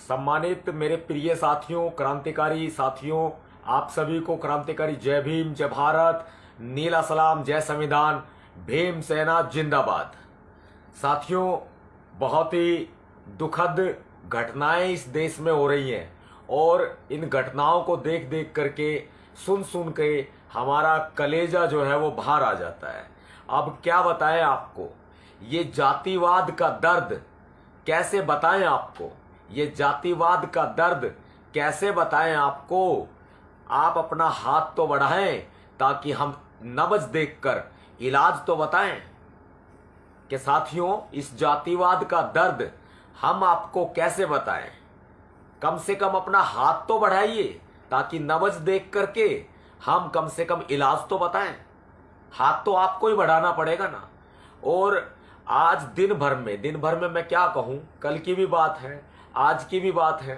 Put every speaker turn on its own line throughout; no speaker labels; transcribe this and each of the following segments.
सम्मानित मेरे प्रिय साथियों, क्रांतिकारी साथियों, आप सभी को क्रांतिकारी जय भीम, जय भारत, नीला सलाम, जय संविधान, भीम सेना जिंदाबाद। साथियों, बहुत ही दुखद घटनाएं इस देश में हो रही हैं और इन घटनाओं को देख देख करके, सुन सुन के हमारा कलेजा जो है वो बाहर आ जाता है। अब क्या बताएं आपको, ये जातिवाद का दर्द कैसे बताएं आपको, ये जातिवाद का दर्द कैसे बताएं आपको। आप अपना हाथ तो बढ़ाएं ताकि हम नब्ज देखकर इलाज तो बताएं कि साथियों, इस जातिवाद का दर्द हम आपको कैसे बताएं। कम से कम अपना हाथ तो बढ़ाइए ताकि नब्ज देख करके हम कम से कम इलाज तो बताएं। हाथ तो आपको ही बढ़ाना पड़ेगा ना। और आज दिन भर में मैं क्या कहूं, कल की भी बात है, आज की भी बात है,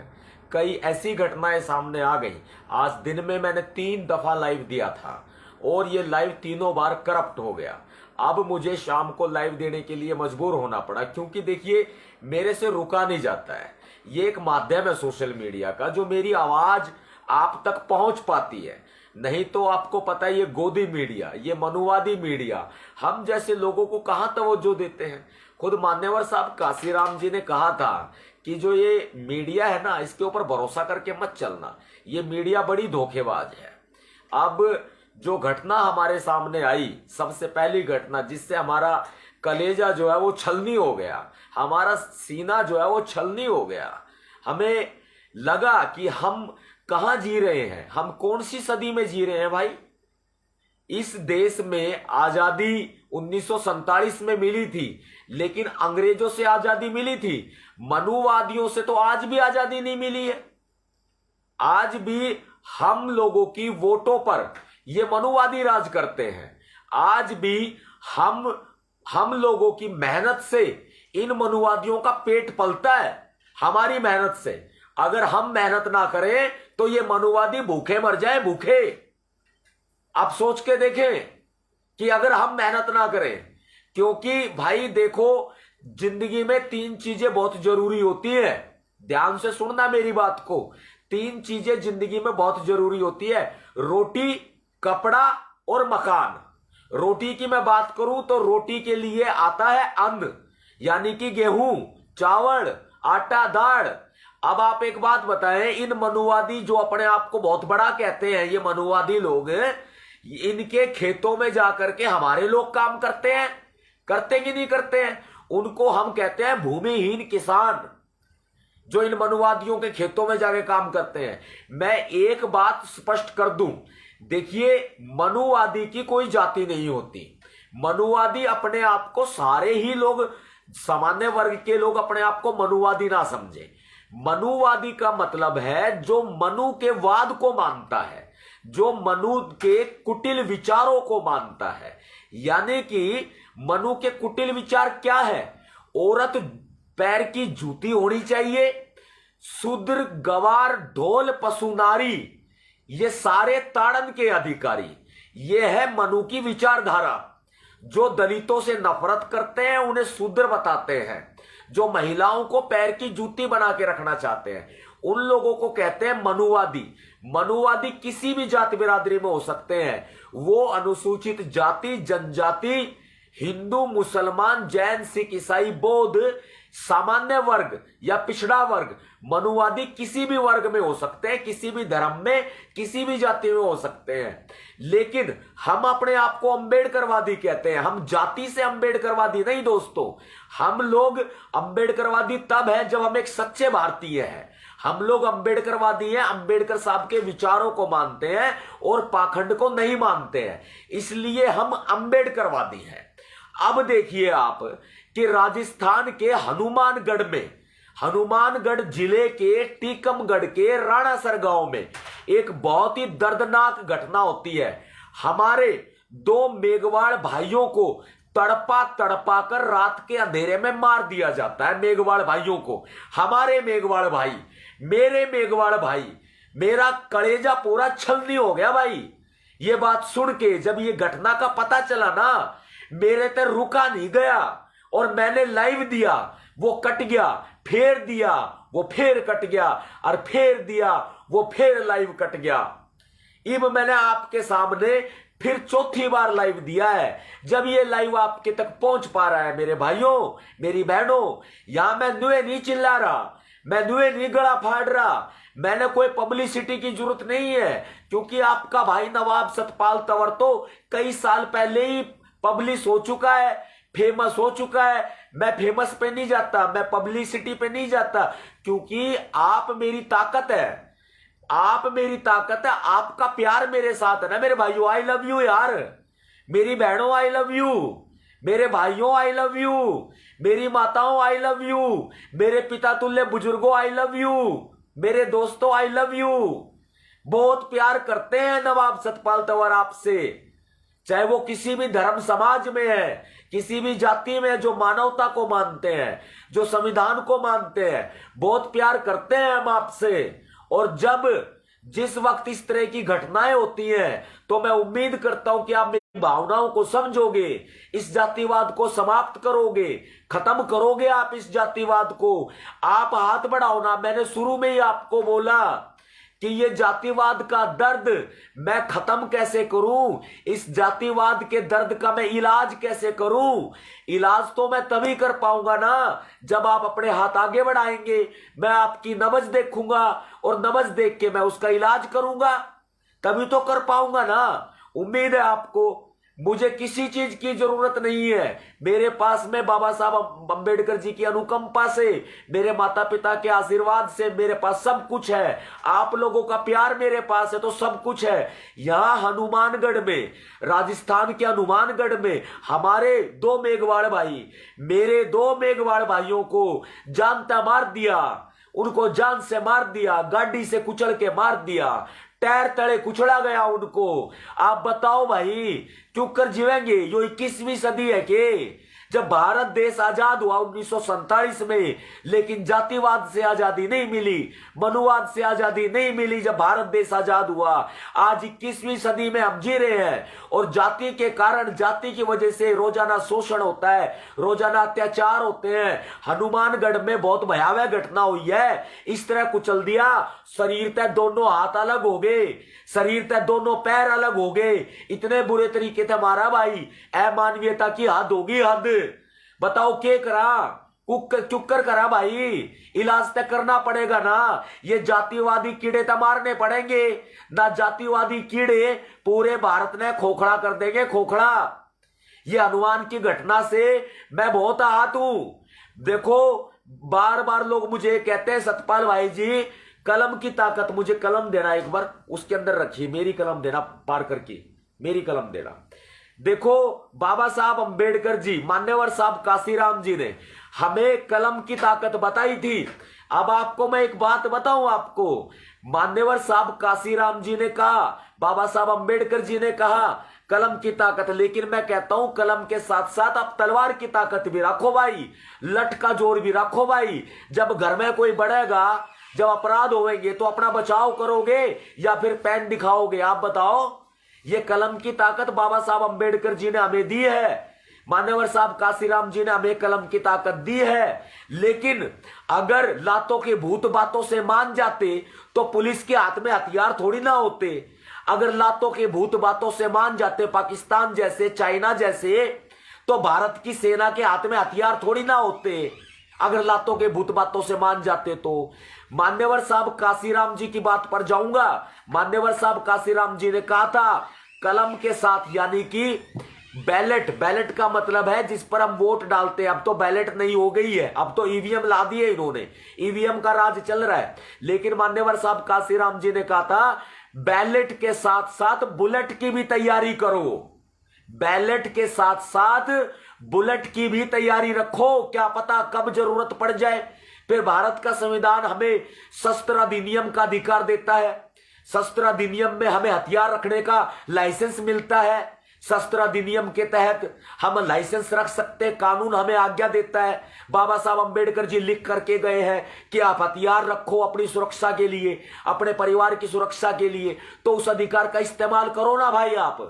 कई ऐसी घटनाएं सामने आ गई। आज दिन में मैंने 3 दफा लाइव दिया था और ये लाइव तीनों बार करप्ट हो गया। अब मुझे शाम को लाइव देने के लिए मजबूर होना पड़ा, क्योंकि देखिए मेरे से रुका नहीं जाता है। ये एक माध्यम है सोशल मीडिया का जो मेरी आवाज आप तक पहुंच पाती है। नहीं तो आपको पता है, ये गोदी मीडिया, ये मनुवादी मीडिया हम जैसे लोगों को कहां तवज्जो देते हैं। खुद मान्यवर साहब काशीराम जी ने कहा था कि जो ये मीडिया है ना, इसके ऊपर भरोसा करके मत चलना, ये मीडिया बड़ी धोखेबाज है। अब जो घटना हमारे सामने आई, सबसे पहली घटना जिससे हमारा कलेजा जो है वो छलनी हो गया, हमारा सीना जो है वो छलनी हो गया। हमें लगा कि हम कहां जी रहे हैं, हम कौन सी सदी में जी रहे हैं भाई। इस देश में आजादी 1947 में मिली थी, लेकिन अंग्रेजों से आजादी मिली थी, मनुवादियों से तो आज भी आजादी नहीं मिली है। आज भी हम लोगों की वोटों पर ये मनुवादी राज करते हैं। आज भी हम लोगों की मेहनत से इन मनुवादियों का पेट पलता है, हमारी मेहनत से। अगर हम मेहनत ना करें तो ये मनुवादी भूखे मर जाए, भूखे। आप सोच के देखें कि अगर हम मेहनत ना करें, क्योंकि भाई देखो, जिंदगी में 3 चीजें बहुत जरूरी होती है। ध्यान से सुनना मेरी बात को। 3 चीजें जिंदगी में बहुत जरूरी होती है, रोटी, कपड़ा और मकान। रोटी की मैं बात करूं तो रोटी के लिए आता है अन्न, यानी कि गेहूं, चावल, आटा, दाल। अब आप एक बात बताएं, इन मनुवादी जो अपने आप को बहुत बड़ा कहते हैं, ये मनुवादी लोग, इनके खेतों में जाकर के हमारे लोग काम करते हैं, करते कि नहीं करते हैं। उनको हम कहते हैं भूमिहीन किसान, जो इन मनुवादियों के खेतों में जाके काम करते हैं। मैं एक बात स्पष्ट कर दूं, देखिए, मनुवादी की कोई जाति नहीं होती। मनुवादी अपने आप को, सारे ही लोग, सामान्य वर्ग के लोग अपने आप को मनुवादी ना समझे। मनुवादी का मतलब है जो मनु के वाद को मानता है, जो मनु के कुटिल विचारों को मानता है। यानी कि मनु के कुटिल विचार क्या है? औरत पैर की जूती होनी चाहिए, शूद्र, गवार, ढोल, पशु, नारी, ये सारे ताड़न के अधिकारी। ये है मनु की विचारधारा। जो दलितों से नफरत करते हैं उन्हें शूद्र बताते हैं, जो महिलाओं को पैर की जूती बना के रखना चाहते हैं उन लोगों को कहते हैं मनुवादी। मनुवादी किसी भी जाति बिरादरी में हो सकते हैं, वो अनुसूचित जाति, जनजाति, हिंदू, मुसलमान, जैन, सिख, ईसाई, बौद्ध, सामान्य वर्ग या पिछड़ा वर्ग। मनुवादी किसी भी वर्ग में हो सकते हैं, किसी भी धर्म में, किसी भी जाति में हो सकते हैं। लेकिन हम अपने आप को अंबेडकरवादी कहते हैं। हम जाति से अंबेडकरवादी नहीं दोस्तों। हम लोग अंबेडकरवादी तब है जब हम एक सच्चे भारतीय हैं। हम लोग अंबेडकरवादी हैं, अंबेडकर साहब के विचारों को मानते हैं और पाखंड को नहीं मानते हैं, इसलिए हम अंबेडकरवादी हैं। अब देखिए आप कि राजस्थान के हनुमानगढ़ जिले के टीकमगढ़ के राणासर गांव में एक बहुत ही दर्दनाक घटना होती है। हमारे 2 मेघवाल भाइयों को तड़पा तड़पा कर रात के अंधेरे में मार दिया जाता है। मेघवाल भाइयों को, हमारे मेघवाल भाई, मेरे मेघवाल भाई, मेरा कलेजा पूरा छलनी हो गया भाई। ये बात सुन के जब ये घटना का पता चला ना, मेरे ते रुका नहीं गया और मैंने लाइव दिया। वो कट गया, फेर दिया, वो फिर कट गया, और फेर दिया, वो फिर लाइव कट गया। अब मैंने आपके सामने फिर चौथी बार लाइव दिया है। जब ये लाइव आपके तक पहुंच पा रहा है मेरे भाइयों, मेरी बहनों, यहां मैं नुए नहीं चिल्ला रहा, मैं नुए नहीं गला फाड़ रहा, मैंने कोई पब्लिसिटी की जरूरत नहीं है, क्योंकि आपका भाई नवाब सतपाल तंवर तो कई साल पहले ही पब्लिश हो चुका है, फेमस हो चुका है। मैं फेमस पे नहीं जाता, मैं पब्लिसिटी पे नहीं जाता, क्योंकि आप मेरी ताकत है, आप मेरी ताकत है, आपका प्यार मेरे साथ है ना मेरे भाइयों। आई लव यू यार, मेरी बहनों आई लव यू, मेरे भाइयों आई लव यू, मेरी माताओं आई लव यू, मेरे पिता तुल्य बुजुर्गों आई लव यू, मेरे दोस्तों आई लव यू। बहुत प्यार करते हैं नवाब सतपाल तंवर आपसे, चाहे वो किसी भी धर्म समाज में है, किसी भी जाति में, जो मानवता को मानते हैं, जो संविधान को मानते हैं, बहुत प्यार करते हैं हम आपसे। और जब जिस वक्त इस तरह की घटनाएं होती हैं, तो मैं उम्मीद करता हूं कि आप मेरी भावनाओं को समझोगे, इस जातिवाद को समाप्त करोगे, खत्म करोगे आप इस जातिवाद को। आप हाथ बढ़ाओ ना, मैंने शुरू में ही आपको बोला कि ये जातिवाद का दर्द मैं खत्म कैसे करूं, इस जातिवाद के दर्द का मैं इलाज कैसे करूं। इलाज तो मैं तभी कर पाऊंगा ना जब आप अपने हाथ आगे बढ़ाएंगे, मैं आपकी नब्ज देखूंगा और नब्ज देख के मैं उसका इलाज करूंगा, तभी तो कर पाऊंगा ना। उम्मीद है आपको, मुझे किसी चीज की जरूरत नहीं है, मेरे पास में बाबा साहब अंबेडकर जी की अनुकंपा से, मेरे माता पिता के आशीर्वाद से मेरे पास सब कुछ है, आप लोगों का प्यार मेरे पास है तो सब कुछ है। यहां हनुमानगढ़ में, राजस्थान के हनुमानगढ़ में हमारे 2 मेघवाड़ भाई, मेरे 2 मेघवाड़ भाइयों को जानता मार दिया, उनको जान से मार दिया, गाड़ी से कुचल के मार दिया, पैर तले कुचला गया उनको। आप बताओ भाई, क्यों कर जीवेंगे? यो 21वीं सदी है के, जब भारत देश आजाद हुआ 1947 में, लेकिन जातिवाद से आजादी नहीं मिली, मनुवाद से आजादी नहीं मिली जब भारत देश आजाद हुआ। आज 21वीं सदी में हम जी रहे हैं, और जाति के कारण, जाति की वजह से रोजाना शोषण होता है, रोजाना अत्याचार होते हैं। हनुमानगढ़ में बहुत भयावह घटना हुई है, इस तरह कुचल दिया, शरीर तक दोनों हाथ अलग हो गए, शरीर तक दोनों पैर अलग हो गए, इतने बुरे तरीके से मारा भाई। अमानवीयता की हद होगी, हद। बताओ के करा, चुक्कर करा भाई, इलाज तक करना पड़ेगा ना। ये जातिवादी कीड़े तो मारने पड़ेंगे ना, जातिवादी कीड़े पूरे भारत ने खोखला कर देंगे, खोखला। ये हनुमान की घटना से मैं बहुत आहत हूं। देखो, बार बार लोग मुझे कहते हैं सतपाल भाई जी कलम की ताकत, मुझे कलम देना, एक बार उसके अंदर रखिए, मेरी कलम देना, पार करके मेरी कलम देना। देखो, बाबा साहब अंबेडकर जी, मान्यवर साहब काशीराम जी ने हमें कलम की ताकत बताई थी। अब आपको मैं एक बात बताऊं, आपको मान्यवर साहब काशीराम जी ने कहा, बाबा साहब अंबेडकर जी ने कहा कलम की ताकत, लेकिन मैं कहता हूं कलम के साथ साथ आप तलवार की ताकत भी रखो भाई, लठ का जोर भी रखो भाई। जब घर में कोई बढ़ेगा, जब अपराध होंगे, तो अपना बचाव करोगे या फिर पैन दिखाओगे? आप बताओ। ये कलम की ताकत बाबा साहब अंबेडकर जी ने हमें दी है, मान्यवर साहब काशीराम जी ने हमें कलम की ताकत दी है। लेकिन अगर लातों के भूत बातों से मान जाते तो पुलिस के हाथ में हथियार थोड़ी ना होते। अगर लातों के भूत बातों से मान जाते पाकिस्तान जैसे, चाइना जैसे, तो भारत की सेना के हाथ में हथियार थोड़ी ना होते। अगर लातों के भूत बातों से मान जाते तो। मान्यवर साहब काशीराम जी की बात पर जाऊंगा। मान्यवर साहब काशीराम जी ने कहा था कलम के साथ, यानी कि बैलेट, बैलेट का मतलब है जिस पर हम वोट डालते हैं। अब तो बैलेट नहीं हो गई है, अब तो ईवीएम ला दिए इन्होंने, ईवीएम का राज चल रहा है। लेकिन मान्यवर साहब काशीराम जी ने कहा था बैलेट के साथ साथ बुलेट की भी तैयारी करो, बैलेट के साथ साथ बुलेट की भी तैयारी रखो, क्या पता कब जरूरत पड़ जाए। फिर भारत का संविधान हमें शस्त्र अधिनियम का अधिकार देता है, शस्त्र अधिनियम में हमें हथियार रखने का लाइसेंस मिलता है, शस्त्र अधिनियम के तहत हम लाइसेंस रख सकते हैं, कानून हमें आज्ञा देता है। बाबा साहब अंबेडकर जी लिख करके गए हैं कि आप हथियार रखो अपनी सुरक्षा के लिए, अपने परिवार की सुरक्षा के लिए, तो उस अधिकार का इस्तेमाल करो ना भाई, आप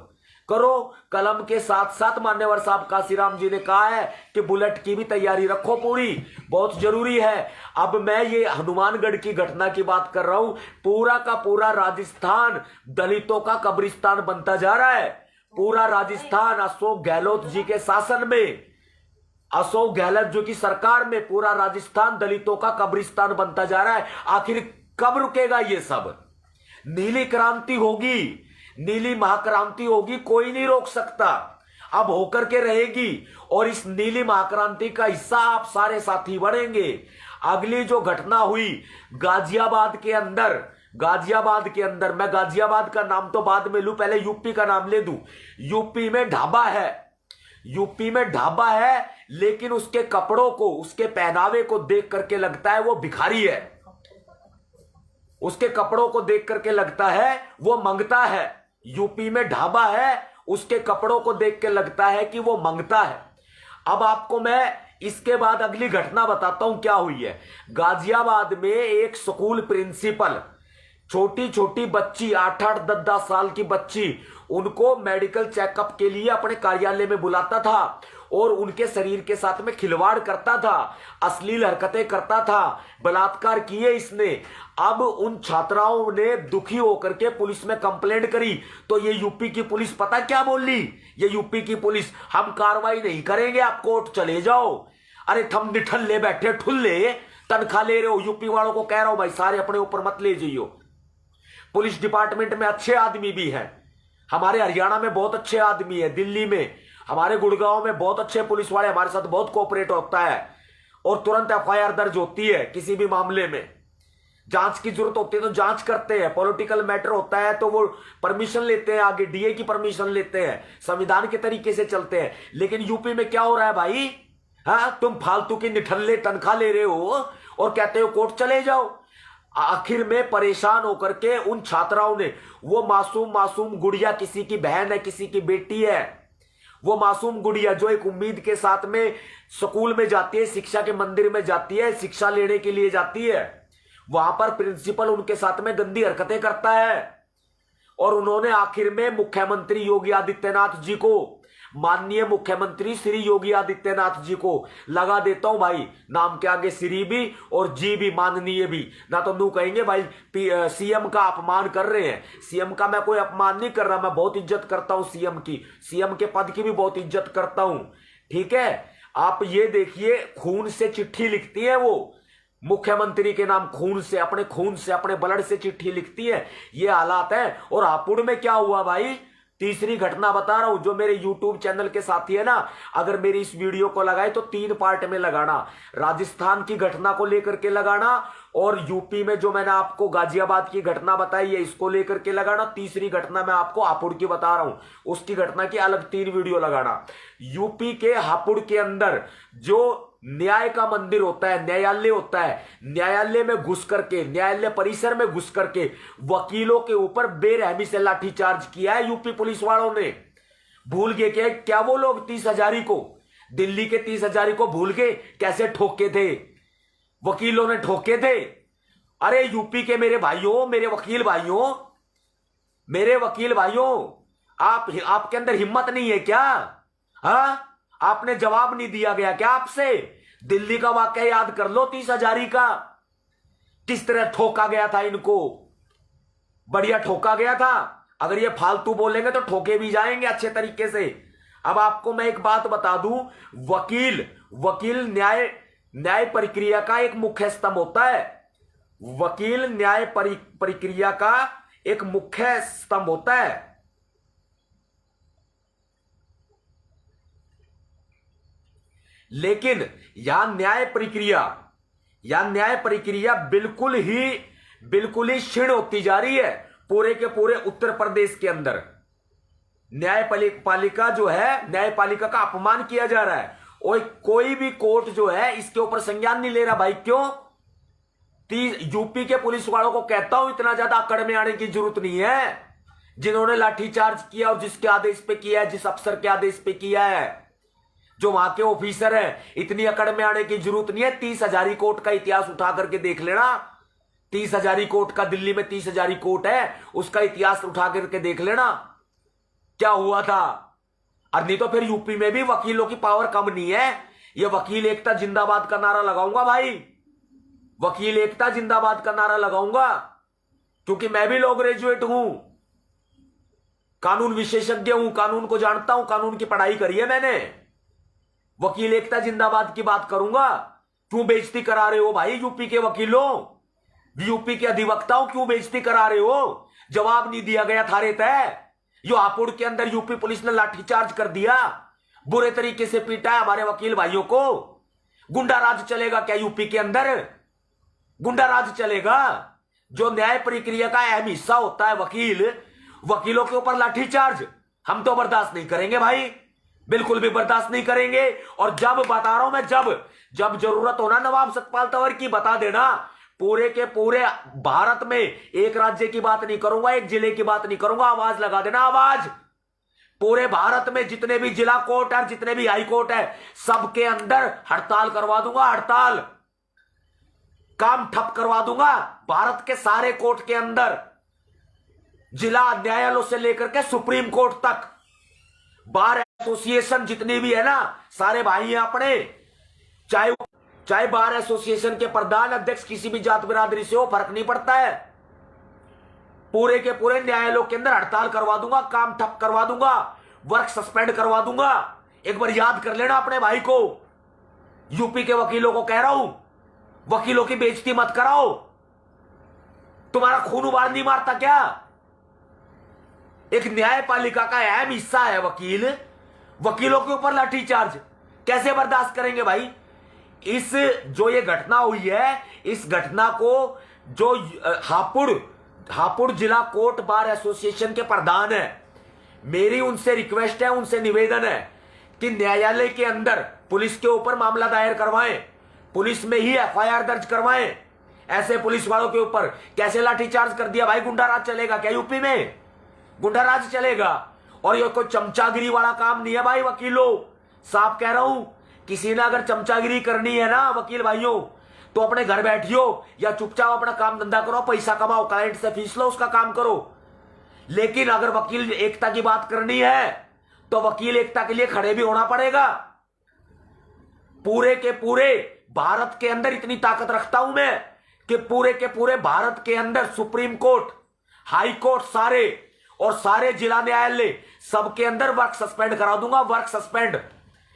करो। कलम के साथ साथ मान्यवर साहब काशीराम जी ने कहा है कि बुलेट की भी तैयारी रखो पूरी, बहुत जरूरी है। अब मैं ये हनुमानगढ़ की घटना की बात कर रहा हूं। पूरा का पूरा राजस्थान दलितों का कब्रिस्तान बनता जा रहा है। पूरा राजस्थान अशोक गहलोत जी के शासन में, अशोक गहलोत जी की सरकार में पूरा राजस्थान दलितों का कब्रिस्तान बनता जा रहा है। आखिर कब रुकेगा ये सब? नीली क्रांति होगी, नीली महाक्रांति होगी, कोई नहीं रोक सकता, अब होकर के रहेगी। और इस नीली महाक्रांति का हिस्सा आप सारे साथी बनेंगे। अगली जो घटना हुई गाजियाबाद के अंदर, मैं गाजियाबाद का नाम तो बाद में लूं, पहले यूपी का नाम ले दूं। यूपी में ढाबा है, लेकिन उसके कपड़ों को, उसके पहनावे को देख करके लगता है वो भिखारी है। उसके कपड़ों को देख करके लगता है वो मंगता है। यूपी में ढाबा है, उसके कपड़ों को देख के लगता है कि वो मंगता है। अब आपको मैं इसके बाद अगली घटना बताता हूं क्या हुई है। गाजियाबाद में एक स्कूल प्रिंसिपल, छोटी छोटी बच्ची, 8-8, 10-10 साल की बच्ची, उनको मेडिकल चेकअप के लिए अपने कार्यालय में बुलाता था और उनके शरीर के साथ में खिलवाड़ करता था, अश्लील हरकतें करता था, बलात्कार किए इसने। अब उन छात्राओं ने दुखी होकर के पुलिस में कंप्लेंट करी, तो ये यूपी की पुलिस पता क्या बोली? ये यूपी की पुलिस, हम कार्रवाई नहीं करेंगे, आप कोर्ट चले जाओ। अरे थम निठल्ले बैठे ठुल्ले, तनख्वाह ले रहे हो। यूपी वालों को कह रहा हूं भाई, सारे अपने ऊपर मत ले जाइयो। पुलिस डिपार्टमेंट में अच्छे आदमी भी हैं, हमारे हरियाणा में बहुत अच्छे आदमी है, दिल्ली में, हमारे गुड़गांव में बहुत अच्छे पुलिस वाले हमारे साथ बहुत कोऑपरेट होता है और तुरंत एफआईआर दर्ज होती है। किसी भी मामले में जांच की जरूरत होती है तो जांच करते हैं, पॉलिटिकल मैटर होता है तो वो परमिशन लेते हैं, आगे डीए की परमिशन लेते हैं, संविधान के तरीके से चलते हैं। लेकिन यूपी में क्या हो रहा है भाई? हाँ, तुम फालतू की निठल्ले तनख्वाह ले रहे हो और कहते हो कोर्ट चले जाओ। आखिर में परेशान होकर के उन छात्राओं ने, वो मासूम गुड़िया, किसी की बहन है, किसी की बेटी है, वो मासूम गुड़िया जो एक उम्मीद के साथ में स्कूल में जाती है, शिक्षा के मंदिर में जाती है, शिक्षा लेने के लिए जाती है, वहां पर प्रिंसिपल उनके साथ में गंदी हरकतें करता है। और उन्होंने आखिर में मुख्यमंत्री योगी आदित्यनाथ जी को, माननीय मुख्यमंत्री श्री योगी आदित्यनाथ जी को लगा देता हूं भाई, नाम के आगे श्री भी और जी भी, माननीय भी, ना तो नू कहेंगे भाई सीएम का अपमान कर रहे हैं। सीएम का मैं कोई अपमान नहीं कर रहा, मैं बहुत इज्जत करता हूं सीएम की, सीएम के पद की भी बहुत इज्जत करता हूं, ठीक है। आप ये देखिए, खून से चिट्ठी लिखती है वो, मुख्यमंत्री के नाम खून से, अपने ब्लड से चिट्ठी लिखती है। ये हालात है। और हापुड़ में क्या हुआ भाई? तीसरी घटना बता रहा हूं। जो मेरे YouTube चैनल के साथी है ना, अगर मेरी इस वीडियो को लगाए तो 3 पार्ट में लगाना, राजस्थान की घटना को लेकर के लगाना, और यूपी में जो मैंने आपको गाजियाबाद की घटना बताई है इसको लेकर के लगाना, तीसरी घटना मैं आपको हापुड़ की बता रहा हूं, उसकी घटना की अलग 3 वीडियो लगाना। यूपी के हापुड़ के अंदर जो न्याय का मंदिर होता है, न्यायालय होता है, न्यायालय में घुस करके, न्यायालय परिसर में घुस करके वकीलों के ऊपर बेरहमी से लाठीचार्ज किया है यूपी पुलिस वालों ने। भूल गए क्या वो लोग 30 हजारी को, दिल्ली के 30 हजारी को भूल गए? कैसे ठोके थे वकीलों ने, ठोके थे। अरे यूपी के मेरे भाइयों, मेरे वकील भाइयों, आपके अंदर हिम्मत नहीं है क्या? हाँ, आपने जवाब नहीं दिया गया क्या आपसे? दिल्ली का वाकया याद कर लो, 30 हजारी का, किस तरह ठोका गया था इनको, बढ़िया ठोका गया था। अगर ये फालतू बोलेंगे तो ठोके भी जाएंगे अच्छे तरीके से। अब आपको मैं एक बात बता दूं, वकील न्याय प्रक्रिया का एक मुख्य स्तंभ होता है। वकील न्याय प्रक्रिया का एक मुख्य स्तंभ होता है। लेकिन यहां न्याय प्रक्रिया बिल्कुल ही क्षीण होती जा रही है पूरे के पूरे उत्तर प्रदेश के अंदर। न्यायपालिका जो है, न्यायपालिका का अपमान किया जा रहा है और कोई भी कोर्ट जो है इसके ऊपर संज्ञान नहीं ले रहा भाई। क्यों? यूपी के पुलिस वालों को कहता हूं, इतना ज्यादा अकड़ में आने की जरूरत नहीं है। जिन्होंने लाठीचार्ज किया और जिसके आदेश पे किया है, जिस अफसर के आदेश पे किया है, जो वहां के ऑफिसर हैं, इतनी अकड़ में आने की जरूरत नहीं है। 30 हजारी कोर्ट का इतिहास उठा करके देख लेना। 30 हजारी कोर्ट का, दिल्ली में 30 हजारी कोर्ट है, उसका इतिहास उठा करके देख लेना। क्या हुआ था। और नहीं तो फिर यूपी में भी वकीलों की पावर कम नहीं है। ये वकील एकता जिंदाबाद का नारा लगाऊंगा भाई, वकील एकता जिंदाबाद का नारा लगाऊंगा, क्योंकि मैं भी लॉ ग्रेजुएट हूं, कानून विशेषज्ञ हूं, कानून को जानता हूं, कानून की पढ़ाई करी है मैंने। वकील एकता जिंदाबाद की बात करूंगा। क्यों बेइज्जती करा रहे हो भाई यूपी के वकीलों, यूपी के अधिवक्ताओं, क्यों बेइज्जती करा रहे हो। जवाब नहीं दिया गया थारे तय। यो हापुड़ के अंदर यूपी पुलिस ने लाठीचार्ज कर दिया, बुरे तरीके से पीटा है हमारे वकील भाइयों को। गुंडा राज चलेगा क्या यूपी के अंदर, गुंडा राज चलेगा। जो न्याय प्रक्रिया का अहम हिस्सा होता है वकील, वकीलों के ऊपर लाठीचार्ज हम तो बर्दाश्त नहीं करेंगे भाई, बिल्कुल भी बर्दाश्त नहीं करेंगे। और जब बता रहा हूं मैं, जब जरूरत होना नवाब सतपाल तंवर की बता देना। पूरे के पूरे भारत में एक राज्य की बात नहीं करूंगा, एक जिले की बात नहीं करूंगा, आवाज लगा देना आवाज। पूरे भारत में जितने भी जिला कोर्ट है, जितने भी हाई कोर्ट है, सबके अंदर हड़ताल करवा दूंगा, हड़ताल, काम ठप करवा दूंगा। भारत के सारे कोर्ट के अंदर, जिला न्यायालयों से लेकर के सुप्रीम कोर्ट तक, बार एसोसिएशन जितनी भी है ना, सारे भाई हैं अपने, चाहे बार एसोसिएशन के प्रधान अध्यक्ष किसी भी जात बिरादरी से हो, फर्क नहीं पड़ता है। पूरे के पूरे न्यायालयों के अंदर हड़ताल करवा दूंगा, काम ठप करवा दूंगा, वर्क सस्पेंड करवा दूंगा। एक बार याद कर लेना अपने भाई को, यूपी के वकीलों को कह रहा हूं, वकीलों की बेइज्जती मत कराओ। तुम्हारा खून उबाल नहीं मारता क्या। एक न्यायपालिका का अहम हिस्सा है वकील, वकीलों के ऊपर लाठीचार्ज कैसे बर्दाश्त करेंगे भाई। इस जो ये घटना हुई है, इस घटना को जो हापुड़ जिला कोर्ट बार एसोसिएशन के प्रधान है, मेरी उनसे रिक्वेस्ट है, उनसे निवेदन है कि न्यायालय के अंदर पुलिस के ऊपर मामला दायर करवाएं, पुलिस में ही एफआईआर दर्ज करवाएं। ऐसे पुलिस वालों के ऊपर कैसे लाठीचार्ज कर दिया भाई। गुंडा राज चलेगा क्या यूपी में, गुंडा राज चलेगा। और ये कोई चमचागिरी वाला काम नहीं है भाई वकीलों, साफ कह रहा हूं। किसी ने अगर चमचागिरी करनी है ना वकील भाइयों, तो अपने घर बैठियो या चुपचाप अपना काम धंधा करो, पैसा कमाओ, क्लाइंट से फीस लो, उसका काम करो। लेकिन अगर वकील एकता की बात करनी है तो वकील एकता के लिए खड़े भी होना पड़ेगा। पूरे के पूरे भारत के अंदर इतनी ताकत रखता हूं मैं कि पूरे के पूरे भारत के अंदर सुप्रीम कोर्ट, हाई कोर्ट, सारे और सारे जिला न्यायालय, सबके अंदर वर्क सस्पेंड करा दूंगा, वर्क सस्पेंड।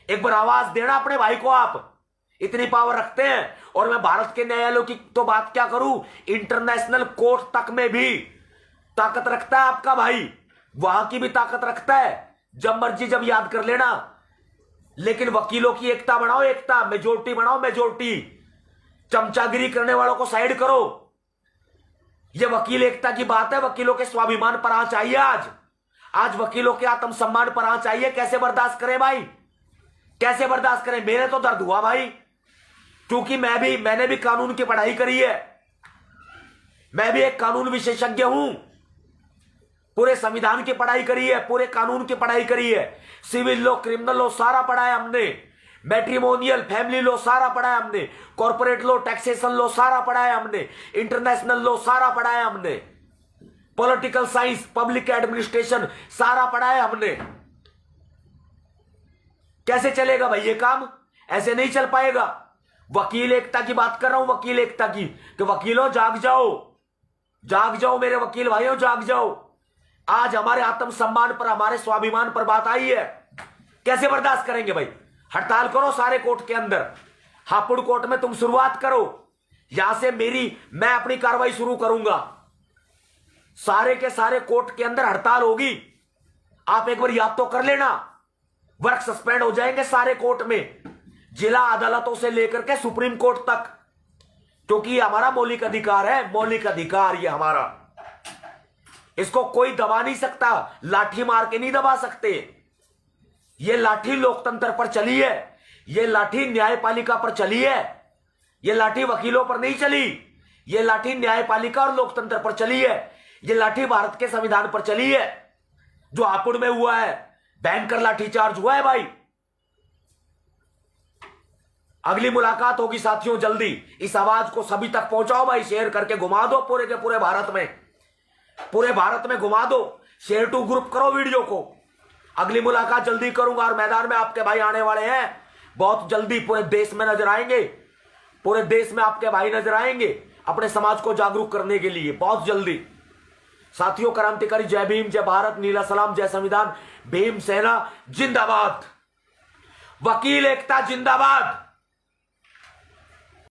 एक बार आवाज देना अपने भाई को, आप इतनी पावर रखते हैं। और मैं भारत के न्यायालयों की तो बात क्या करूं, इंटरनेशनल कोर्ट तक में भी ताकत रखता है आपका भाई, वहां की भी ताकत रखता है। जब मर्जी जब याद कर लेना। लेकिन वकीलों की एकता बनाओ, एकता, मेजोरिटी बनाओ, मेजोरिटी। चमचागिरी करने वालों को साइड करो। यह वकील एकता की बात है, वकीलों के स्वाभिमान पर आंच चाहिए। आज वकीलों के आत्मसम्मान पर आंच चाहिए। कैसे बर्दाश्त करें भाई, कैसे बर्दाश्त करें। मेरे तो दर्द हुआ भाई, क्योंकि मैंने भी कानून की पढ़ाई करी है, मैं भी एक कानून विशेषज्ञ हूं, पूरे संविधान की पढ़ाई करी है, पूरे कानून की पढ़ाई करी है, सिविल लॉ, क्रिमिनल लॉ सारा पढ़ा है हमने, मैट्रिमोनियल फैमिली लॉ सारा पढ़ा है हमने, कॉर्पोरेट लॉ, टैक्सेशन लॉ सारा पढ़ा है हमने, इंटरनेशनल लॉ सारा पढ़ा है हमने, पॉलिटिकल साइंस, पब्लिक एडमिनिस्ट्रेशन सारा पढ़ा है हमने। कैसे चलेगा भाई ये काम, ऐसे नहीं चल पाएगा। वकील एकता की बात कर रहा हूं, वकील एकता की, कि वकीलों जाग जाओ, जाग जाओ मेरे वकील भाइयों, जाग जाओ। आज हमारे आत्मसम्मान पर, हमारे स्वाभिमान पर बात आई है, कैसे बर्दाश्त करेंगे भाई। हड़ताल करो सारे कोर्ट के अंदर, हापुड़ कोर्ट में तुम शुरुआत करो, यहां से मैं अपनी कार्रवाई शुरू करूंगा। सारे के सारे कोर्ट के अंदर हड़ताल होगी, आप एक बार याद तो कर लेना। वर्क सस्पेंड हो जाएंगे सारे कोर्ट में, जिला अदालतों से लेकर के सुप्रीम कोर्ट तक, क्योंकि हमारा मौलिक अधिकार है, मौलिक अधिकार ये हमारा, इसको कोई दबा नहीं सकता, लाठी मार के नहीं दबा सकते। ये लाठी लोकतंत्र पर चली है, ये लाठी न्यायपालिका पर चली है, ये लाठी वकीलों पर नहीं चली, ये लाठी न्यायपालिका और लोकतंत्र पर चली है, ये लाठी भारत के संविधान पर चली है। जो हापुड़ में हुआ है, भयंकर लाठीचार्ज हुआ है भाई। अगली मुलाकात होगी साथियों जल्दी। इस आवाज को सभी तक पहुंचाओ भाई, शेयर करके घुमा दो पूरे के पूरे भारत में, पूरे भारत में घुमा दो। शेयर टू ग्रुप करो वीडियो को, अगली मुलाकात जल्दी करूंगा और मैदान में आपके भाई आने वाले हैं बहुत जल्दी। पूरे देश में नजर आएंगे, पूरे देश में आपके भाई नजर आएंगे अपने समाज को जागरूक करने के लिए बहुत जल्दी। साथियों, क्रांतिकारी जय भीम, जय भारत, नीला सलाम, जय संविधान, भीम सेना जिंदाबाद, वकील एकता जिंदाबाद।